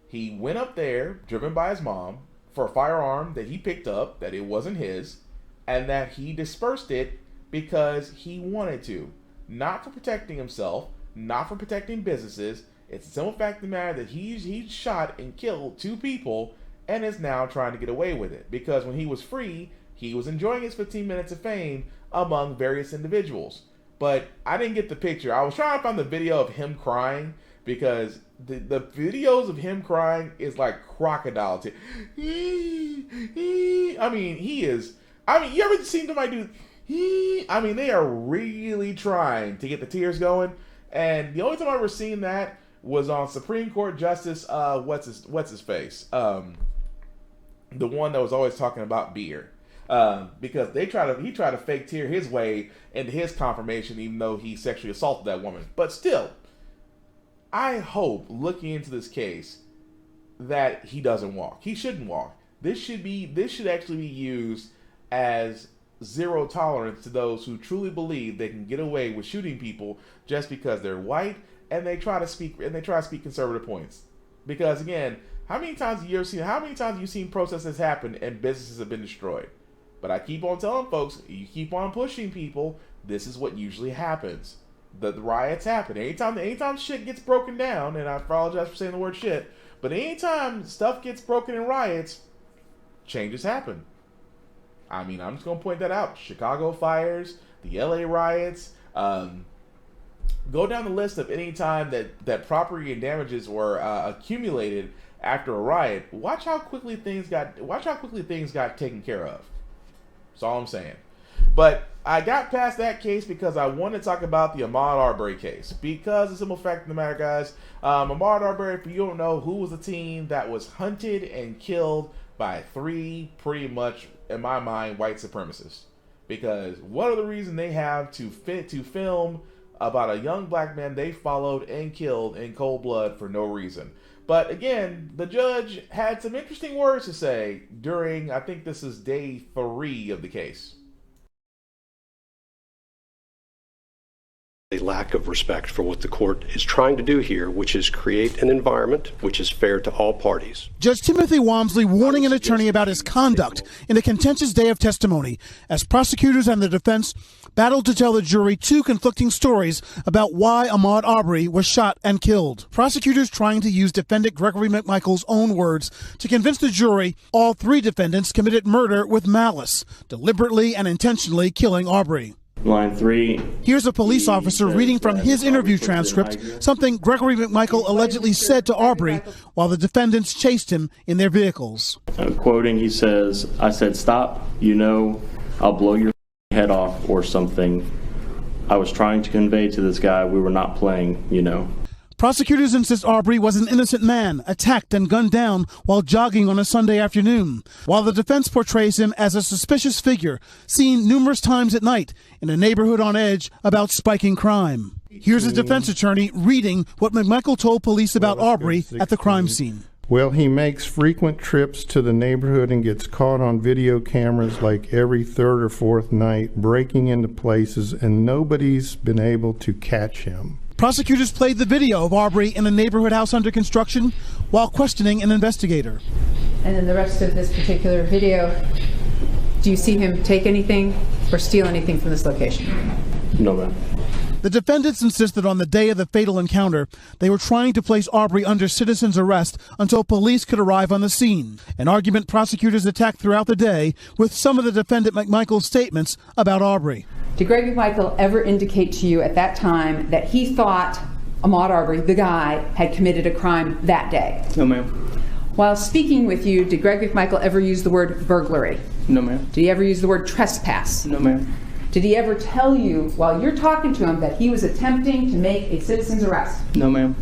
He went up there, driven by his mom, for a firearm that he picked up, that it wasn't his, and that he dispersed it because he wanted to. Not for protecting himself, not for protecting businesses. It's the simple fact of the matter that he shot and killed 2 people and is now trying to get away with it. Because when he was free, he was enjoying his 15 minutes of fame among various individuals. But I didn't get the picture. I was trying to find the video of him crying because the videos of him crying is like crocodile tears. I mean, you ever seen somebody do? I mean, they are really trying to get the tears going. And the only time I've ever seen that was on Supreme Court Justice, what's his face? The one that was always talking about beer. Because he tried to fake tear his way into his confirmation, even though he sexually assaulted that woman. But still, I hope, looking into this case, that he doesn't walk. He shouldn't walk. This should actually be used as zero tolerance to those who truly believe they can get away with shooting people just because they're white and they try to speak conservative points. Because again, how many times have you seen protests happen and businesses have been destroyed? But I keep on telling folks, you keep on pushing people, this is what usually happens. The riots happen. Anytime shit gets broken down, and I apologize for saying the word shit, but anytime stuff gets broken in riots, changes happen. I mean, I'm just going to point that out. Chicago fires, the LA riots, go down the list of any time that property and damages were accumulated after a riot. Watch how quickly things got taken care of. That's all I'm saying. But I got past that case because I want to talk about the Ahmaud Arbery case. Because the simple fact of the matter, guys, Ahmaud Arbery, if you don't know, who was a teen that was hunted and killed by 3 pretty much, in my mind, white supremacists. Because what are the reasons they have to film about a young black man they followed and killed in cold blood for no reason. But again, the judge had some interesting words to say during, I think this is day 3 of the case. A lack of respect for what the court is trying to do here, which is create an environment which is fair to all parties. Judge Timothy Walmsley warning an attorney about his conduct in a contentious day of testimony as prosecutors and the defense battled to tell the jury 2 conflicting stories about why Ahmaud Arbery was shot and killed. Prosecutors trying to use defendant Gregory McMichael's own words to convince the jury all 3 defendants committed murder with malice, deliberately and intentionally killing Arbery. Line 3. Here's a police officer reading from his interview transcript, something Gregory McMichael allegedly said to Arbery while the defendants chased him in their vehicles. Quoting, he says, "I said, stop, you know, I'll blow your head off or something. I was trying to convey to this guy we were not playing, you know." Prosecutors insist Arbery was an innocent man, attacked and gunned down while jogging on a Sunday afternoon, while the defense portrays him as a suspicious figure, seen numerous times at night in a neighborhood on edge about spiking crime. Here's a defense attorney reading what McMichael told police about Arbery at the crime scene. Well, he makes frequent trips to the neighborhood and gets caught on video cameras like every 3rd or 4th night, breaking into places, and nobody's been able to catch him. Prosecutors played the video of Arbery in a neighborhood house under construction while questioning an investigator. And in the rest of this particular video, do you see him take anything or steal anything from this location? No, ma'am. The defendants insisted on the day of the fatal encounter, they were trying to place Arbery under citizen's arrest until police could arrive on the scene. An argument prosecutors attacked throughout the day with some of the defendant McMichael's statements about Arbery. Did Greg McMichael ever indicate to you at that time that he thought Ahmaud Arbery, the guy, had committed a crime that day? No, ma'am. While speaking with you, did Greg McMichael ever use the word burglary? No, ma'am. Did he ever use the word trespass? No, ma'am. Did he ever tell you while you're talking to him that he was attempting to make a citizen's arrest? No, ma'am.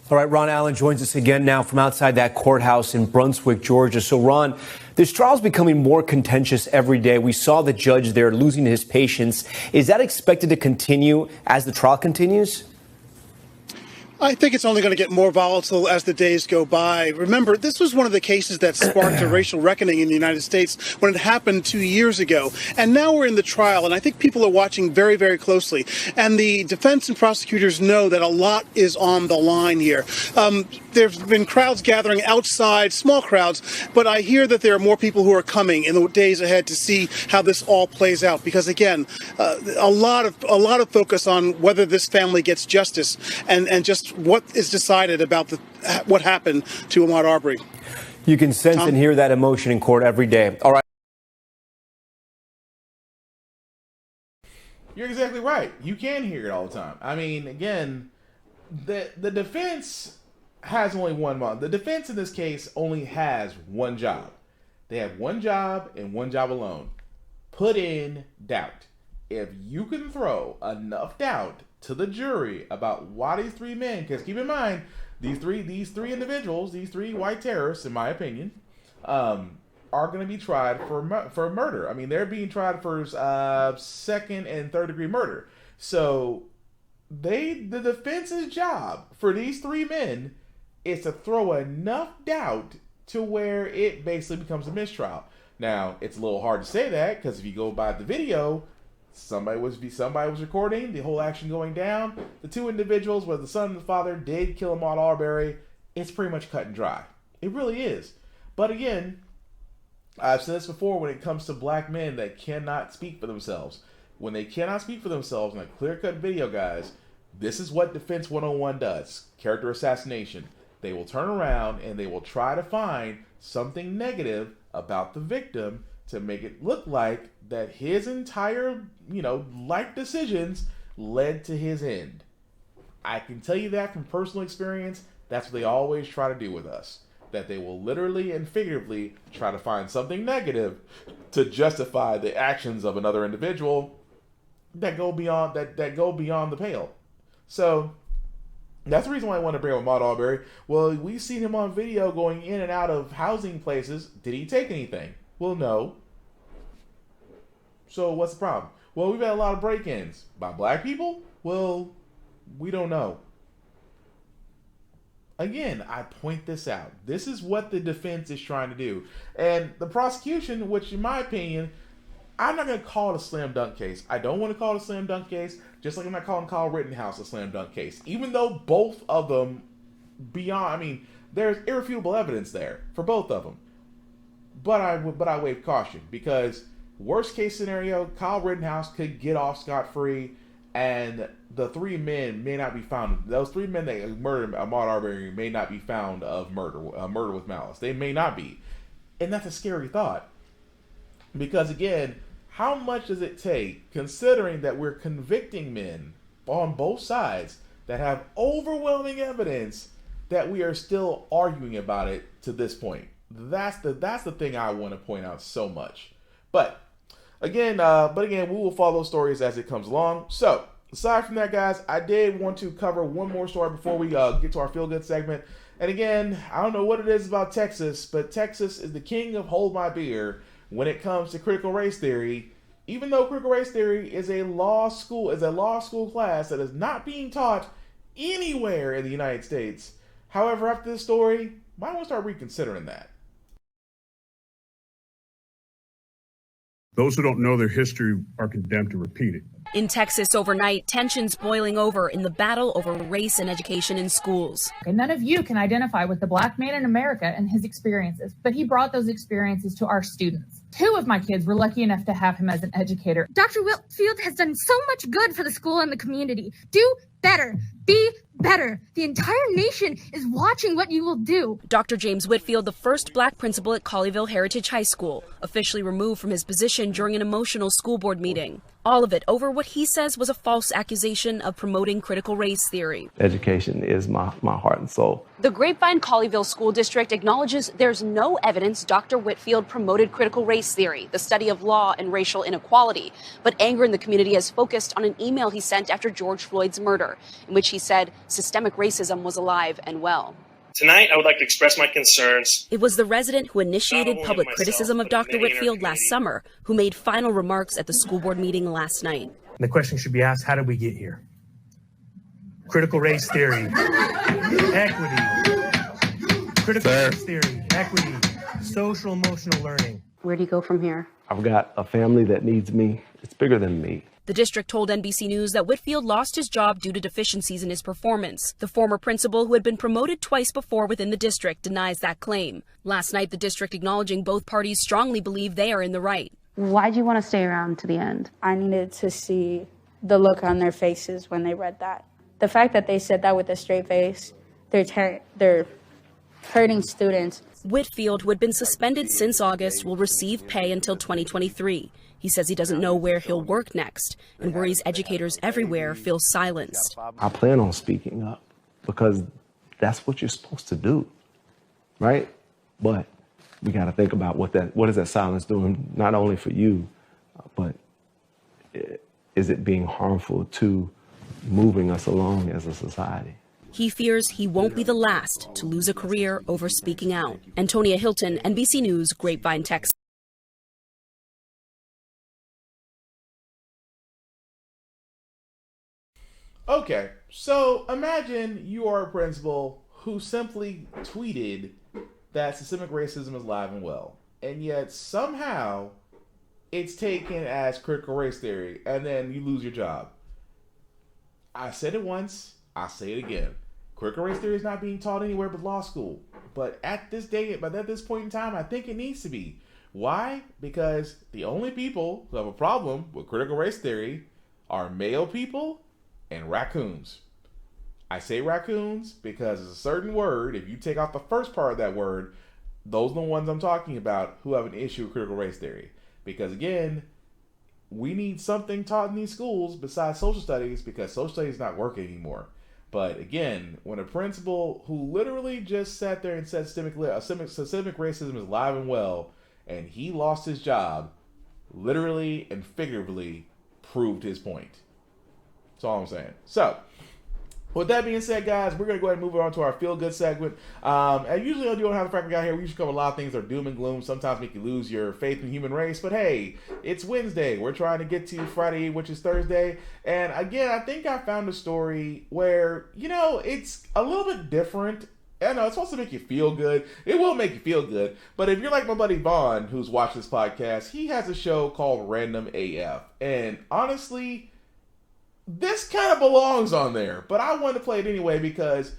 All right, Ron Allen joins us again now from outside that courthouse in Brunswick, Georgia. So, Ron, this trial is becoming more contentious every day. We saw the judge there losing his patience. Is that expected to continue as the trial continues? I think it's only going to get more volatile as the days go by. Remember, this was one of the cases that sparked a racial reckoning in the United States when it happened 2 years ago. And now we're in the trial, and I think people are watching very, very closely. And the defense and prosecutors know that a lot is on the line here. There's been crowds gathering outside, small crowds, but I hear that there are more people who are coming in the days ahead to see how this all plays out. Because again, a lot of focus on whether this family gets justice and just what is decided about what happened to Ahmaud Arbery. You can sense and hear that emotion in court every day. All right. You're exactly right. You can hear it all the time. I mean, again, the defense has only one mom. The defense in this case only has one job. They have one job and one job alone. Put in doubt. If you can throw enough doubt to the jury about why these 3 men, because keep in mind, these three individuals, these 3 white terrorists, in my opinion, are going to be tried for murder. I mean, they're being tried for 2nd and 3rd degree murder. So the defense's job for these 3 men is to throw enough doubt to where it basically becomes a mistrial. Now, it's a little hard to say that because if you go by the video, somebody was recording the whole action going down. The 2 individuals, where the son and the father did kill Ahmaud Arbery, it's pretty much cut and dry. It really is. But again, I've said this before when it comes to black men that cannot speak for themselves. When they cannot speak for themselves in a clear-cut video, guys, this is what Defense 101 does. Character assassination. They will turn around and they will try to find something negative about the victim to make it look like that his entire, life decisions led to his end. I can tell you that from personal experience. That's what they always try to do with us. That they will literally and figuratively try to find something negative to justify the actions of another individual that go beyond the pale. So that's the reason why I want to bring up Ahmaud Arbery. Well, we've seen him on video going in and out of housing places. Did he take anything? Well, no. So what's the problem? Well, we've had a lot of break-ins. By black people? Well, we don't know. Again, I point this out. This is what the defense is trying to do. And the prosecution, which in my opinion, I'm not going to call it a slam dunk case. I don't want to call it a slam dunk case, just like I'm not calling Kyle Rittenhouse a slam dunk case. Even though both of them, there's irrefutable evidence there for both of them. But I waive caution, because worst case scenario, Kyle Rittenhouse could get off scot-free, and the three men may not be found. Those three men that murdered Ahmaud Arbery may not be found of murder with malice. They may not be. And that's a scary thought. Because again, how much does it take, considering that we're convicting men on both sides that have overwhelming evidence, that we are still arguing about it to this point? That's the thing I want to point out so much. But again, we will follow stories as it comes along. So aside from that, guys, I did want to cover one more story before we get to our feel good segment. And again, I don't know what it is about Texas, but Texas is the king of hold my beer when it comes to critical race theory. Even though critical race theory is a law school class that is not being taught anywhere in the United States. However, after this story, might want to start reconsidering that. Those who don't know their history are condemned to repeat it. In Texas overnight, tensions boiling over in the battle over race and education in schools. And none of you can identify with the black man in America and his experiences, but he brought those experiences to our students. 2 of my kids were lucky enough to have him as an educator. Dr. Whitfield has done so much good for the school and the community. Do better. Be better. The entire nation is watching what you will do. Dr. James Whitfield, the first black principal at Colleyville Heritage High School, officially removed from his position during an emotional school board meeting. All of it over what he says was a false accusation of promoting critical race theory. Education is my heart and soul. The Grapevine Colleyville School District acknowledges there's no evidence Dr. Whitfield promoted critical race theory, the study of law and racial inequality. But anger in the community has focused on an email he sent after George Floyd's murder, in which he said systemic racism was alive and well. Tonight, I would like to express my concerns. It was the resident who initiated public criticism of Dr. Whitfield last summer who made final remarks at the school board meeting last night. The question should be asked, how did we get here? Critical race theory, equity, critical race theory, equity, social emotional learning. Where do you go from here? I've got a family that needs me. It's bigger than me. The district told NBC News that Whitfield lost his job due to deficiencies in his performance. The former principal, who had been promoted twice before within the district, denies that claim. Last night, the district acknowledging both parties strongly believe they are in the right. Why'd you want to stay around to the end? I needed to see the look on their faces when they read that. The fact that they said that with a straight face, they're hurting students. Whitfield, who had been suspended since August, will receive pay until 2023. He says he doesn't know where he'll work next and worries educators everywhere feel silenced. I plan on speaking up because that's what you're supposed to do, right? But we got to think about what is that silence doing, not only for you, but is it being harmful to moving us along as a society? He fears he won't be the last to lose a career over speaking out. Antonia Hilton, NBC News, Grapevine, Texas. Okay, so imagine you are a principal who simply tweeted that systemic racism is alive and well, and yet somehow it's taken as critical race theory, and then you lose your job. I said it once, I'll say it again. Critical race theory is not being taught anywhere but law school, but at this point in time, I think it needs to be. Why? Because the only people who have a problem with critical race theory are male people and raccoons. I say raccoons because it's a certain word. If you take off the first part of that word, those are the ones I'm talking about who have an issue with critical race theory. Because again, we need something taught in these schools besides social studies, because social studies is not working anymore. But again, when a principal who literally just sat there and said systemic racism is alive and well, and he lost his job, literally and figuratively proved his point. That's all I'm saying. So, With that being said, guys, we're going to go ahead and move on to our feel-good segment. And usually on How the Frack We Got Here, we usually cover a lot of things that are doom and gloom, sometimes make you lose your faith in the human race. But hey, it's Wednesday. We're trying to get to Friday, which is Thursday. And again, I think I found a story where, it's a little bit different. I know it's supposed to make you feel good. It will make you feel good. But if you're like my buddy Vaughn, who's watched this podcast, he has a show called Random AF. And honestly, this kind of belongs on there, but I wanted to play it anyway because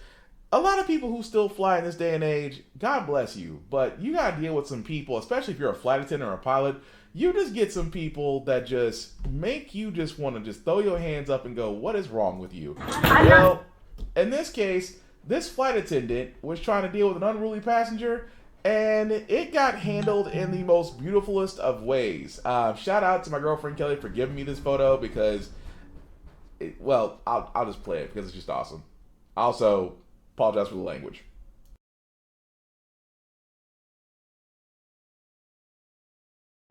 a lot of people who still fly in this day and age, God bless you, but you got to deal with some people, especially if you're a flight attendant or a pilot, you just get some people that just make you just want to just throw your hands up and go, what is wrong with you? Well, in this case, this flight attendant was trying to deal with an unruly passenger, and it got handled in the most beautifulest of ways. Shout out to my girlfriend Kelly for giving me this photo because I'll just play it because it's just awesome. I also apologize for the language.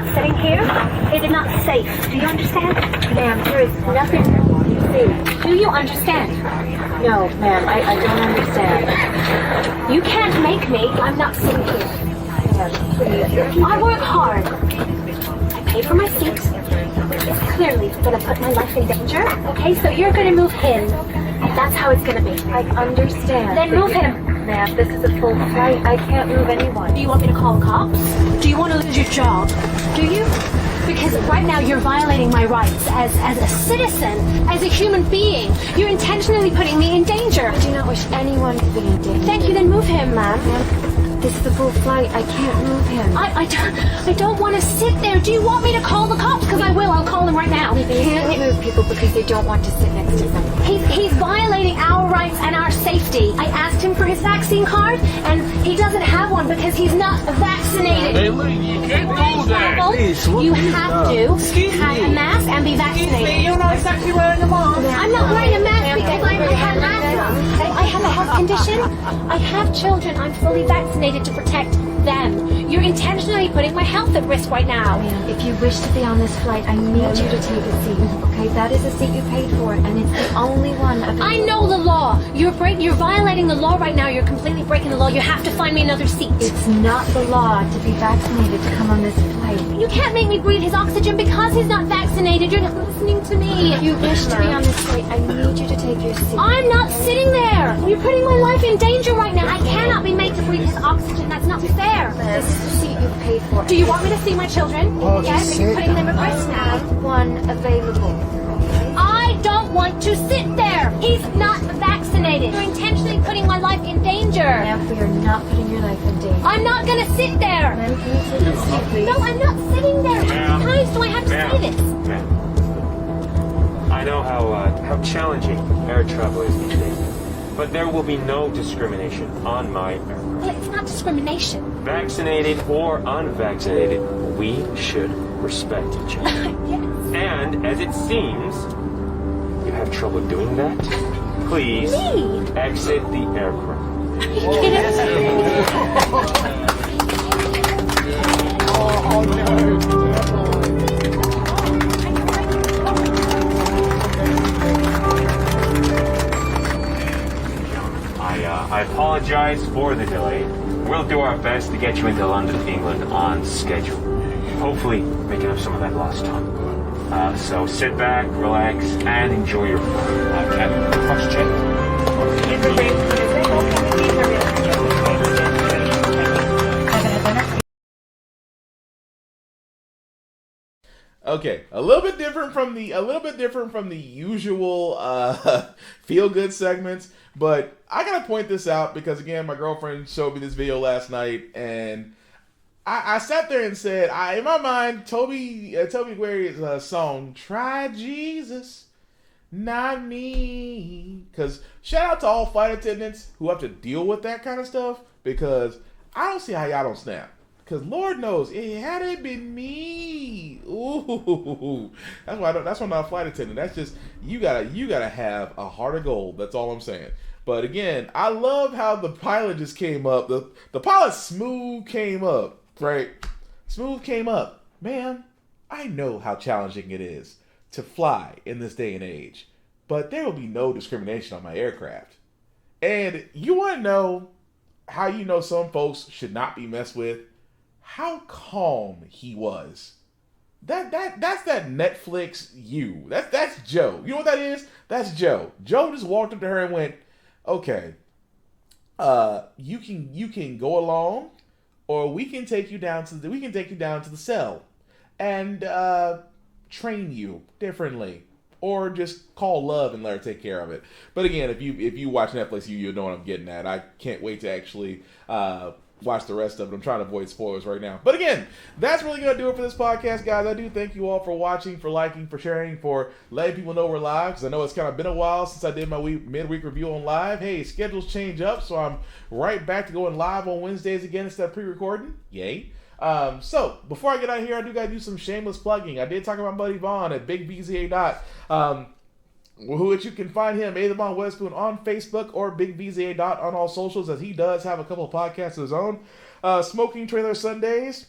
Sitting here, it is not safe. Do you understand? Ma'am, there is nothing you see. Do you understand? No, ma'am, I don't understand. You can't make me. I'm not sitting here. Ma'am, please. I work hard. I pay for my seat. It's clearly going to put my life in danger. Okay, so you're going to move him. And that's how it's going to be. I understand. Then move him. Ma'am, this is a full flight. I can't move anyone. Do you want me to call the cops? Do you want to lose your job? Do you? Because right now you're violating my rights as a citizen, as a human being. You're intentionally putting me in danger. I do not wish anyone to be in danger. Thank you, then move him, ma'am. This is a full flight. I can't move him. I don't want to sit there. Do you want me to call the cops? Because I will. I'll call them right now. They can't move people because they don't want to sit next to someone. He's violating our rights and our safety. I asked him for his vaccine card, and he doesn't have one because he's not vaccinated. Hey, look, you can't do that. Please, you have to have a mask and be vaccinated. You're not exactly wearing a mask. I'm not wearing a mask because I have asthma. I have a health condition. I have children. I'm fully vaccinated to protect them. You're intentionally putting my health at risk right now. If you wish to be on this flight, I need you to take a seat. Okay, that is a seat you paid for, and it's the only one available. I know the law. You're violating the law right now. You're completely breaking the law. You have to find me another seat. It's not the law to be vaccinated to come on this flight. You can't make me breathe his oxygen because he's not vaccinated. You're not listening to me. If you wish to be on this flight, I need you to take your seat. I'm not sitting there. You're putting my life in danger right now. I cannot be made to breathe his oxygen. That's not fair. This is the seat you paid for. Do you want me to see my children? Yes, you're putting them at risk now. One available. I don't want to sit there. He's not vaccinated. You're intentionally putting my life in danger. Ma'am, we are not putting your life in danger. I'm not going to sit there. Ma'am, can you sit in the seat, please? No, I'm not sitting there. How many times do I have to say this? I know how challenging air travel is these days, but there will be no discrimination on my aircraft. Well, it's not discrimination. Vaccinated or unvaccinated, we should respect each other. Yes. And as it seems, you have trouble doing that, please exit the aircraft. Are you kidding? I apologize for the delay. We'll do our best to get you into London, England on schedule. Hopefully making up some of that lost time. So sit back, relax, and enjoy your flight. Captain, question. Okay, a little bit different from the usual feel good segments, but I gotta point this out because again, my girlfriend showed me this video last night, and I sat there and said, in my mind, Toby Maguire's song "Try Jesus, Not Me," because shout out to all flight attendants who have to deal with that kind of stuff, because I don't see how y'all don't snap. Because Lord knows, it had it been me. Ooh, that's why I'm not a flight attendant. That's just you gotta have a heart of gold. That's all I'm saying. But again, I love how the pilot just came up. The pilot smooth came up, right? Smooth came up, man. I know how challenging it is to fly in this day and age. but there will be no discrimination on my aircraft. And you want to know how you know some folks should not be messed with? How calm he was. That's that Netflix you. That's Joe. You know what that is? That's Joe. Joe just walked up to her and went, "Okay, you can go along, or we can take you down to the cell, and train you differently, or just call Love and let her take care of it." But again, if you watch Netflix, you know what I'm getting at. I can't wait to actually watch the rest of it. I'm trying to avoid spoilers right now. But again, that's really going to do it for this podcast, guys. I do thank you all for watching, for liking, for sharing, for letting people know we're live, because I know it's kind of been a while since I did my midweek review on live. Hey, schedules change up, so I'm right back to going live on Wednesdays again instead of pre-recording. Yay. So before I get out of here, I do got to do some shameless plugging. I did talk about my buddy Vaughn at Big BZA Dot. Which you can find him, A. the Von Weatherspoon, on Facebook, or Big BZA Dot on all socials, as he does have a couple of podcasts of his own. Smoking Trailer Sundays,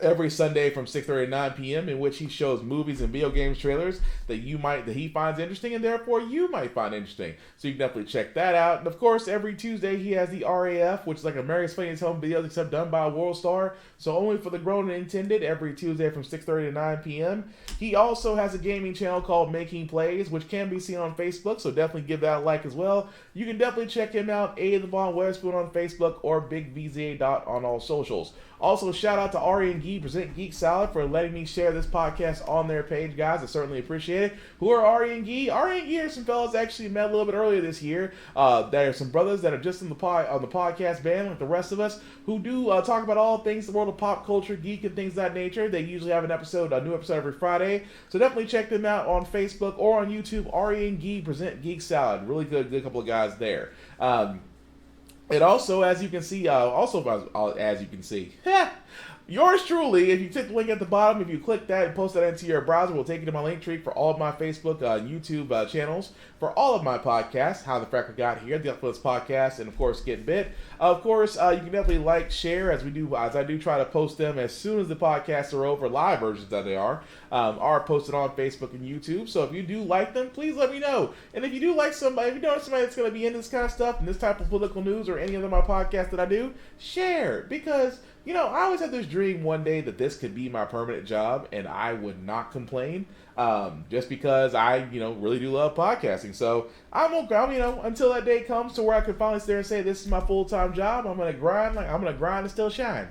every Sunday from 6:30 to 9 p.m., in which he shows movies and video games trailers that he finds interesting, and therefore you might find interesting. So you can definitely check that out. And of course, every Tuesday he has the RAF, which is like America's Funniest Home Videos, except done by a world star. So only for the grown and intended, every Tuesday from 6:30 to 9 p.m. He also has a gaming channel called Making Plays, which can be seen on Facebook, so definitely give that a like as well. You can definitely check him out, A. the Von Weatherspoon on Facebook, or Big VZA Dot on all socials. Also, shout out to Ari and Gee, Present Geek Salad, for letting me share this podcast on their page, guys. I certainly appreciate it. Who are Ari and Gee? Ari and Gee are some fellas actually met a little bit earlier this year. There are some brothers that are just on the podcast band, like the rest of us, who do talk about all things the world of pop culture, geek, and things of that nature. They usually have a new episode every Friday. So definitely check them out on Facebook or on YouTube. Ari and Gee, Present Geek Salad. Really good couple of guys there. And also, as you can see, yours truly, if you click the link at the bottom, if you click that and post that into your browser, we'll take you to my link tree for all of my Facebook, YouTube channels, for all of my podcasts, How the Frack Got Here, the Uploads Podcast, and of course, Get Bit. Of course, you can definitely like, share, as I do try to post them as soon as the podcasts are over, live versions that they are posted on Facebook and YouTube. So if you do like them, please let me know. And if you do like somebody, if you know somebody that's going to be into this kind of stuff and this type of political news or any of my podcasts that I do, share, because I always had this dream one day that this could be my permanent job, and I would not complain, just because I, really do love podcasting. So I'm until that day comes to where I can finally sit there and say, this is my full-time job. I'm going to grind and still shine.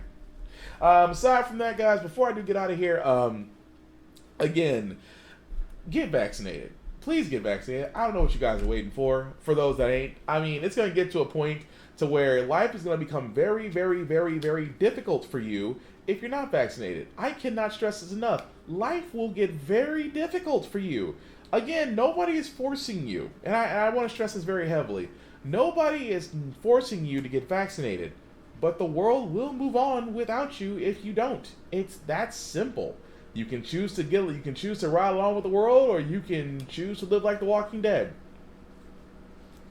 Aside from that, guys, before I do get out of here, again, get vaccinated. Please get vaccinated. I don't know what you guys are waiting for those that ain't. It's going to get to a point to where life is going to become very, very, very, very difficult for you if you're not vaccinated. I cannot stress this enough. Life will get very difficult for you. Again, nobody is forcing you, and I want to stress this very heavily. Nobody is forcing you to get vaccinated, but the world will move on without you if you don't. It's that simple. You can choose to ride along with the world, or you can choose to live like The Walking Dead.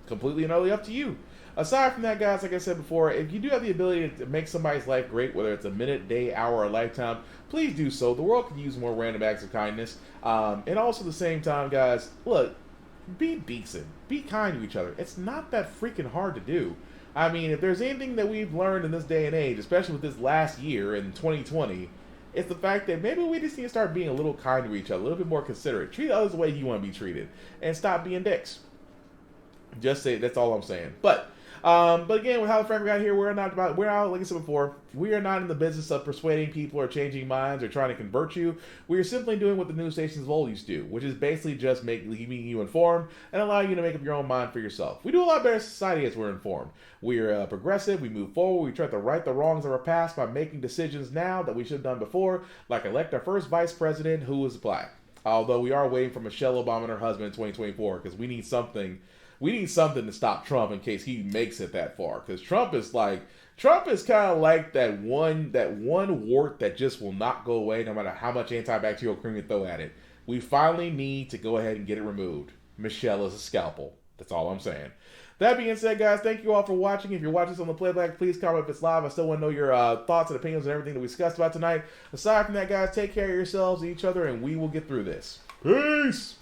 Completely and utterly up to you. Aside from that, guys, like I said before, if you do have the ability to make somebody's life great, whether it's a minute, day, hour, or lifetime, please do so. The world could use more random acts of kindness. And also at the same time, guys, look, be decent. Be kind to each other. It's not that freaking hard to do. If there's anything that we've learned in this day and age, especially with this last year in 2020, it's the fact that maybe we just need to start being a little kind to each other, a little bit more considerate. Treat others the way you want to be treated, and stop being dicks. Just say, that's all I'm saying. But again, with How the Frack Got Here, we're not, like I said before, we are not in the business of persuading people or changing minds or trying to convert you. We are simply doing what the news stations of old used to do, which is basically just keeping you informed and allowing you to make up your own mind for yourself. We do a lot better society as we're informed. We are progressive, we move forward, we try to right the wrongs of our past by making decisions now that we should have done before, like elect our first vice president who is black. Although we are waiting for Michelle Obama and her husband in 2024, because we need something to stop Trump in case he makes it that far. Because Trump is kind of like that one wart that just will not go away no matter how much antibacterial cream you throw at it. We finally need to go ahead and get it removed. Michelle is a scalpel. That's all I'm saying. That being said, guys, thank you all for watching. If you're watching this on the playback, please comment if it's live. I still want to know your thoughts and opinions on everything that we discussed about tonight. Aside from that, guys, take care of yourselves and each other, and we will get through this. Peace!